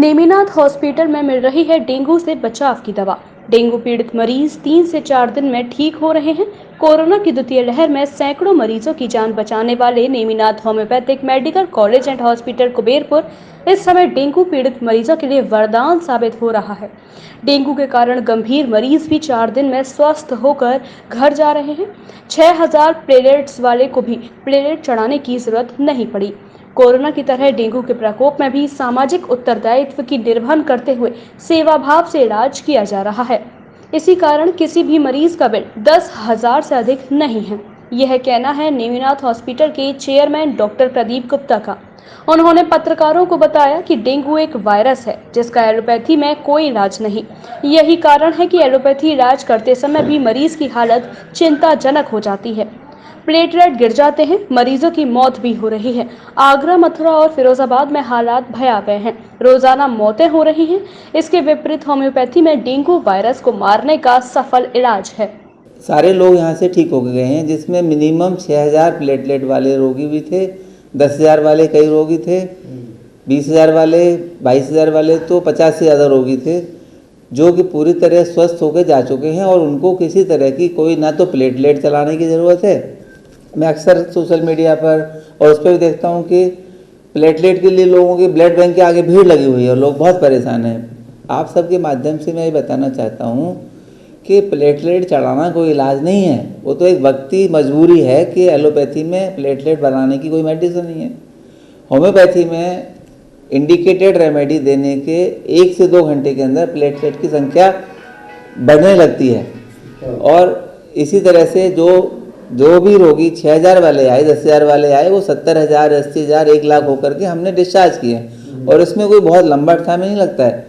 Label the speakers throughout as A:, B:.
A: Neminath hospital में मिल रही है डेंगू से बचाव की दवा। डेंगू पीड़ित मरीज 3 से 4 दिन में ठीक हो रहे हैं। कोरोना की द्वितीय लहर में सैकड़ों मरीजों की जान बचाने वाले Neminath homeopathic medical college and hospital Kuberpur इस समय डेंगू पीड़ित मरीजों के लिए वरदान साबित हो रहा है। डेंगू के कारण गंभीर मरीज भी 4 दिन में स्वस्थ होकर घर जा रहे हैं। 6000 प्लेटलेट्स वाले को भी प्लेटलेट चढ़ाने की जरूरत नहीं पड़ी। कोरोना की तरह डेंगू के प्रकोप में भी सामाजिक उत्तरदायित्व की निर्वहन करते हुए सेवा भाव से इलाज किया जा रहा है। इसी कारण किसी भी मरीज का बिल 10,000 से अधिक नहीं है। यह कहना है नेमिनाथ हॉस्पिटल के चेयरमैन डॉक्टर प्रदीप गुप्ता का। उन्होंने पत्रकारों को बताया कि डेंगू एक वायरस है जिसका एलोपैथी में कोई इलाज नहीं। यही कारण है कि एलोपैथी इलाज करते समय भी मरीज की हालत चिंताजनक हो जाती है। प्लेटलेट गिर जाते हैं, मरीजों की मौत भी हो रही है। आगरा, मथुरा और फिरोजाबाद में हालात भयावह हैं। रोजाना मौतें हो रही हैं। इसके विपरीत होम्योपैथी में डेंगू वायरस को मारने का सफल इलाज है।
B: सारे लोग यहाँ से ठीक हो गए हैं, जिसमें मिनिमम 6000 प्लेटलेट वाले रोगी भी थे, 10,000 वाले कई रोगी थे, 20,000 वाले, 22,000 वाले, तो 50 से ज़्यादा रोगी थे जो कि पूरी तरह स्वस्थ होकर जा चुके हैं और उनको किसी तरह की कोई ना तो प्लेटलेट चलाने की ज़रूरत है। मैं अक्सर सोशल मीडिया पर और उस पर भी देखता हूँ कि प्लेटलेट के लिए लोगों की ब्लड बैंक के आगे भीड़ लगी हुई है और लोग बहुत परेशान हैं। आप सबके माध्यम से मैं ये बताना चाहता हूँ कि प्लेटलेट चढ़ाना कोई इलाज नहीं है, वो तो एक वक्ती मजबूरी है कि एलोपैथी में प्लेटलेट बनाने की कोई मेडिसिन नहीं है। होम्योपैथी में इंडिकेटेड रेमेडी देने के 1 से 2 घंटे के अंदर प्लेटलेट की संख्या बढ़ने लगती है और इसी तरह से जो भी रोगी 6000 वाले आए, 10,000 वाले आए, वो 70,000, 80,000, 1 लाख होकर के हमने डिस्चार्ज किए और इसमें कोई बहुत लंबा टाइम नहीं लगता है।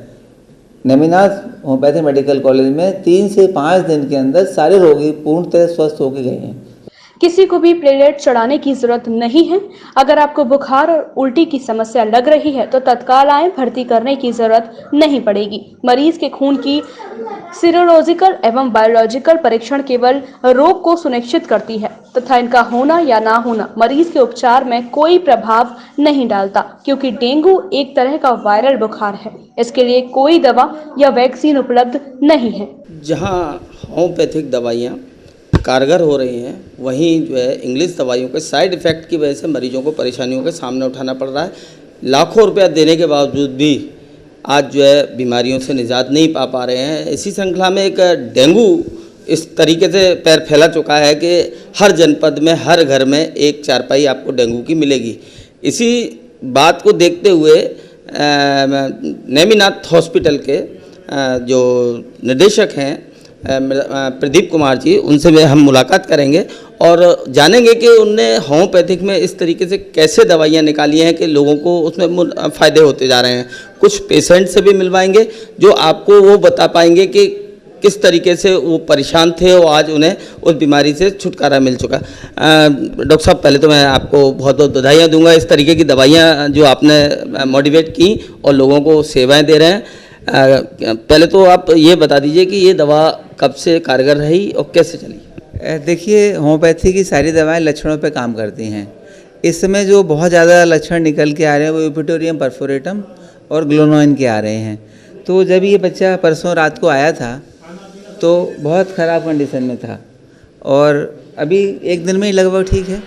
B: नेमिनाथ होम्योपैथिक मेडिकल कॉलेज में 3 से 5 दिन के अंदर सारे रोगी पूर्णतः स्वस्थ होकर गए हैं।
A: किसी को भी प्लेटलेट चढ़ाने की जरूरत नहीं है। अगर आपको बुखार और उल्टी की समस्या लग रही है तो तत्काल आए, भर्ती करने की जरूरत नहीं पड़ेगी। मरीज के खून की सीरोलॉजिकल एवं बायोलॉजिकल परीक्षण केवल रोग को सुनिश्चित करती है तथा इनका होना या ना होना मरीज के उपचार में कोई प्रभाव नहीं डालता, क्योंकि डेंगू एक तरह का वायरल बुखार है। इसके लिए कोई दवा या वैक्सीन उपलब्ध नहीं है।
C: जहां होम्योपैथिक दवाइयाँ कारगर हो रही हैं, वहीं जो है इंग्लिश दवाइयों के साइड इफ़ेक्ट की वजह से मरीजों को परेशानियों के सामने उठाना पड़ रहा है। लाखों रुपया देने के बावजूद भी आज जो है बीमारियों से निजात नहीं पा रहे हैं। इसी श्रृंखला में एक डेंगू इस तरीके से पैर फैला चुका है कि हर जनपद में, हर घर में एक चारपाई आपको डेंगू की मिलेगी। इसी बात को देखते हुए नेमिनाथ हॉस्पिटल के जो निदेशक हैं प्रदीप कुमार जी, उनसे हम मुलाकात करेंगे और जानेंगे कि उनने होम्योपैथिक में इस तरीके से कैसे दवाइयाँ निकाली हैं कि लोगों को उसमें फ़ायदे होते जा रहे हैं। कुछ पेशेंट से भी मिलवाएंगे जो आपको वो बता पाएंगे कि किस तरीके से वो परेशान थे और आज उन्हें उस बीमारी से छुटकारा मिल चुका। डॉक्टर साहब, पहले तो मैं आपको बहुत बहुत बधाइयाँ दूंगा इस तरीके की दवाइयाँ जो आपने मोटिवेट की और लोगों को सेवाएँ दे रहे हैं। पहले तो आप ये बता दीजिए कि ये दवा कब से कारगर रही और कैसे चली?
B: देखिए, होम्योपैथी की सारी दवाएं लक्षणों पे काम करती हैं। इस समय जो बहुत ज़्यादा लक्षण निकल के आ रहे हैं वो यूपिटोरियम परफोरेटम और ग्लोनोइन के आ रहे हैं। तो जब ये बच्चा परसों रात को आया था तो बहुत ख़राब कंडीशन में था और अभी 1 दिन में ही लगभग ठीक है।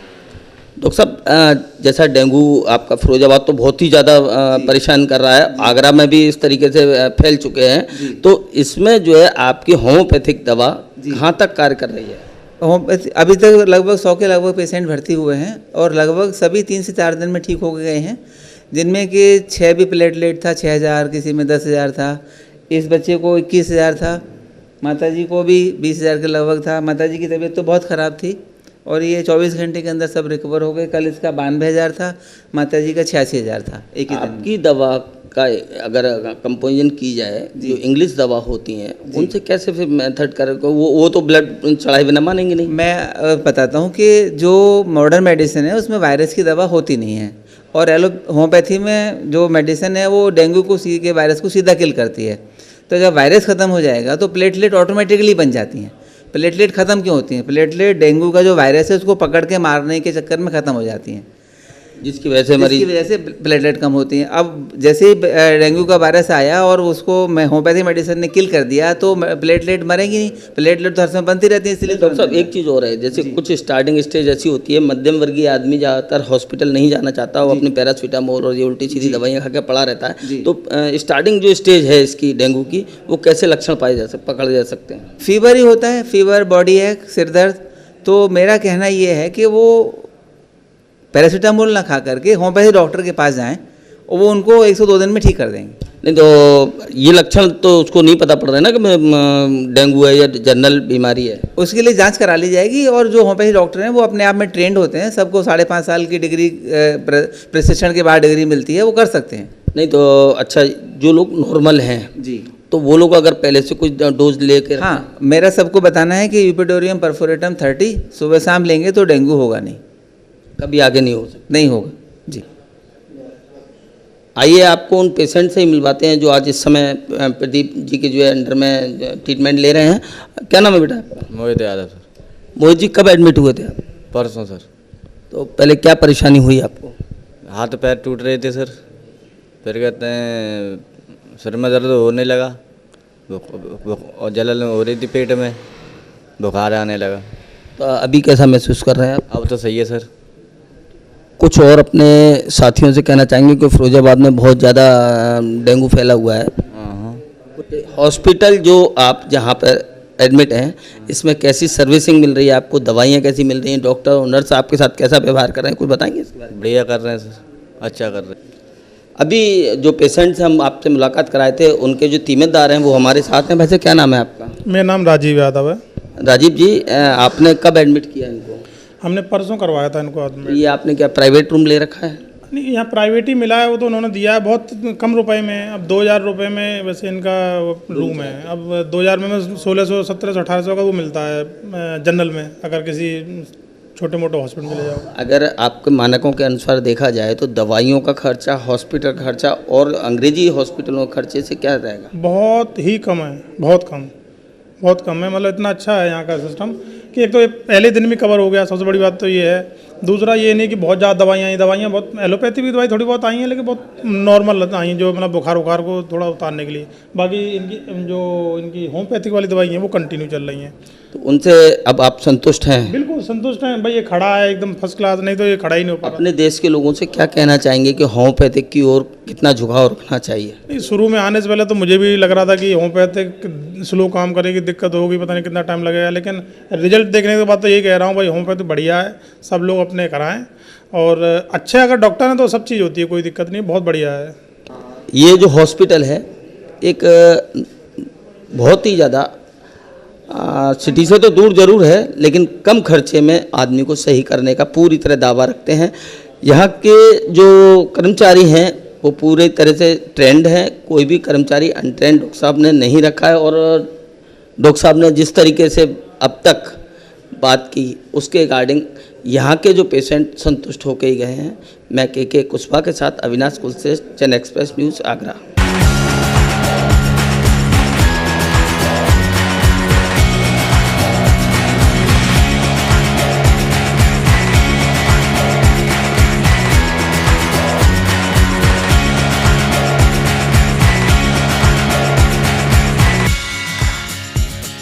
C: डॉक्टर साहब, जैसा डेंगू आपका फिरोजाबाद तो बहुत ही ज़्यादा परेशान कर रहा है, आगरा में भी इस तरीके से फैल चुके हैं, तो इसमें जो है आपकी होम्योपैथिक दवा कहाँ तक कार्य कर रही है?
B: होम्योपैथी अभी तक लगभग 100 के लगभग पेशेंट भर्ती हुए हैं और लगभग सभी 3 से 4 दिन में ठीक हो गए हैं, जिनमें कि 6 भी प्लेटलेट था, 6000, किसी में 10,000 था। इस बच्चे को 21,000 था, माताजी को भी 20,000 के लगभग था। माताजी की तबीयत तो बहुत ख़राब थी और ये 24 घंटे के अंदर सब रिकवर हो गए। कल इसका 92,000 था, माताजी का 86,000 था एक ही दिन।
C: आपकी दवा का अगर कंपोजिशन की जाए, जो इंग्लिश दवा होती हैं उनसे कैसे फिर मेथड कर, वो तो ब्लड चढ़ाए बिना मानेंगे नहीं।
B: मैं बताता हूँ कि जो मॉडर्न मेडिसिन है उसमें वायरस की दवा होती नहीं है और होम्योपैथी में जो मेडिसिन है वो डेंगू के वायरस को सीधा किल करती है। तो जब वायरस ख़त्म हो जाएगा तो प्लेटलेट ऑटोमेटिकली बन जाती हैं। प्लेटलेट ख़त्म क्यों होती हैं? प्लेटलेट डेंगू का जो वायरस है उसको पकड़ के मारने के चक्कर में ख़त्म हो जाती हैं।
C: जिसकी वजह से
B: जिसकी
C: मरीज
B: वजह से प्लेटलेट कम होती हैं। अब जैसे ही डेंगू का वायरस आया और उसको होम्योपैथी मेडिसिन ने किल कर दिया तो प्लेटलेट मरेंगी नहीं, प्लेटलेट तो हर समय बनती रहती है। इसलिए
C: डॉक्टर साहब एक चीज़ और है, जैसे कुछ स्टार्टिंग स्टेज ऐसी होती है, मध्यम वर्गीय आदमी ज़्यादातर हॉस्पिटल नहीं जाना चाहता, वो अपनी पैरासीटामोल और ये उल्टी सीधी दवाइयाँ खा के पड़ा रहता है। तो स्टार्टिंग जो स्टेज है इसकी डेंगू की, वो कैसे लक्षण पकड़े जा सकते हैं?
B: फीवर ही होता है, फीवर, बॉडी एक, सिर दर्द। तो मेरा कहना ये है कि वो पैरासीटामोल ना खा करके होम्योपैथी डॉक्टर के पास जाएं और वो उनको 102 दिन में ठीक कर देंगे।
C: नहीं तो ये लक्षण तो उसको नहीं पता पड़ रहा है ना कि डेंगू है या जनरल बीमारी है।
B: उसके लिए जांच करा ली जाएगी और जो होम्योपैथी डॉक्टर हैं वो अपने आप में ट्रेंड होते हैं, सबको 5.5 साल की डिग्री प्रशिक्षण के बाद डिग्री मिलती है, वो कर सकते हैं।
C: नहीं तो अच्छा, जो लोग नॉर्मल हैं
B: जी,
C: तो वो लोग अगर पहले से कुछ डोज लेकर,
B: हाँ, मेरा सबको बताना है कि यूपिडोरियम परफोरेटम 30 सुबह शाम लेंगे तो डेंगू होगा नहीं,
C: कभी आगे नहीं हो सकता।
B: नहीं होगा जी।
C: आइए आपको उन पेशेंट से ही मिलवाते हैं जो आज इस समय प्रदीप जी के जो है अंडर में ट्रीटमेंट ले रहे हैं। क्या नाम है बेटा आपका?
D: मोहित यादव सर।
C: मोहित जी कब एडमिट हुए थे आप?
D: परसों सर।
C: तो पहले क्या परेशानी हुई आपको?
D: हाथ पैर टूट रहे थे सर, फिर कहते हैं सिर में दर्द होने लगा और जलन हो रही थी पेट में, बुखार आने लगा।
C: तो अभी कैसा महसूस कर रहे हैं आप?
D: अब तो सही है सर।
C: कुछ और अपने साथियों से कहना चाहेंगे कि फिरोजाबाद में बहुत ज़्यादा डेंगू फैला हुआ है। हॉस्पिटल जो आप जहाँ पर एडमिट हैं, इसमें कैसी सर्विसिंग मिल रही है आपको? दवाइयाँ कैसी मिल रही हैं? डॉक्टर और नर्स आपके साथ कैसा व्यवहार कर रहे हैं, कुछ बताएंगे इसके बारे में?
D: बढ़िया कर रहे हैं सर, अच्छा कर रहे हैं।
C: अभी जो पेशेंट्स हम आपसे मुलाकात कराए थे, उनके जो तीमेदार हैं वो हमारे साथ हैं। वैसे क्या नाम है आपका?
E: मेरा नाम राजीव यादव है।
C: राजीव जी, आपने कब एडमिट किया इनको?
E: हमने परसों करवाया था इनको एडमिट।
C: ये आपने क्या प्राइवेट रूम ले रखा है?
E: नहीं, यहाँ प्राइवेट ही मिला है, वो तो उन्होंने दिया है बहुत कम रुपए में। अब 2000 रुपये में वैसे इनका रूम है। अब 2000 में 1600, 1700, 1800 का वो मिलता है जनरल में, अगर किसी छोटे मोटे हॉस्पिटल में ले जाओ।
C: अगर आपके मानकों के अनुसार देखा जाए तो दवाइयों का खर्चा, हॉस्पिटल का खर्चा और अंग्रेजी हॉस्पिटलों के खर्चे से क्या रहेगा?
E: बहुत ही कम है, बहुत कम है। मतलब इतना अच्छा है यहाँ का सिस्टम कि एक तो ये पहले दिन में कवर हो गया, सबसे बड़ी बात तो ये है। दूसरा ये नहीं कि बहुत ज़्यादा दवाइयाँ बहुत, एलोपैथी की दवाई थोड़ी बहुत आई हैं, लेकिन बहुत नॉर्मल आई हैं, जो मतलब बुखार को थोड़ा उतारने के लिए। बाकी इनकी होम्योपैथिक वाली दवाई हैं वो कंटिन्यू चल रही हैं।
C: तो उनसे अब आप संतुष्ट हैं?
E: बिल्कुल संतुष्ट हैं भाई, ये खड़ा है एकदम फर्स्ट क्लास, नहीं तो ये खड़ा ही नहीं हो पा रहा।
C: अपने देश के लोगों से क्या कहना चाहेंगे कि होम्योपैथिक की ओर कितना झुकाव रखना चाहिए?
E: नहीं, शुरू में आने से पहले तो मुझे भी लग रहा था कि होम्योपैथिक स्लो काम करेगी, दिक्कत होगी, पता नहीं कितना टाइम लगेगा, लेकिन रिजल्ट देखने के बाद तो यही कह रहा हूँ भाई, होम्योपैथिक बढ़िया है, सब लोग अपने कराएं। और अच्छे अगर डॉक्टर हैं तो सब चीज़ होती है, कोई दिक्कत नहीं, बहुत बढ़िया है।
C: ये जो हॉस्पिटल है एक बहुत ही ज़्यादा सिटी से तो दूर जरूर है, लेकिन कम खर्चे में आदमी को सही करने का पूरी तरह दावा रखते हैं। यहाँ के जो कर्मचारी हैं वो पूरी तरह से ट्रेंड हैं, कोई भी कर्मचारी अनट्रेंड डॉक्टर साहब ने नहीं रखा है। और डॉक्टर साहब ने जिस तरीके से अब तक बात की उसके रिगार्डिंग यहाँ के जो पेशेंट संतुष्ट होकर ही गए हैं। मैं के कुशवाहा के साथ Avinash Kulshreshtha, channel express news, Agra.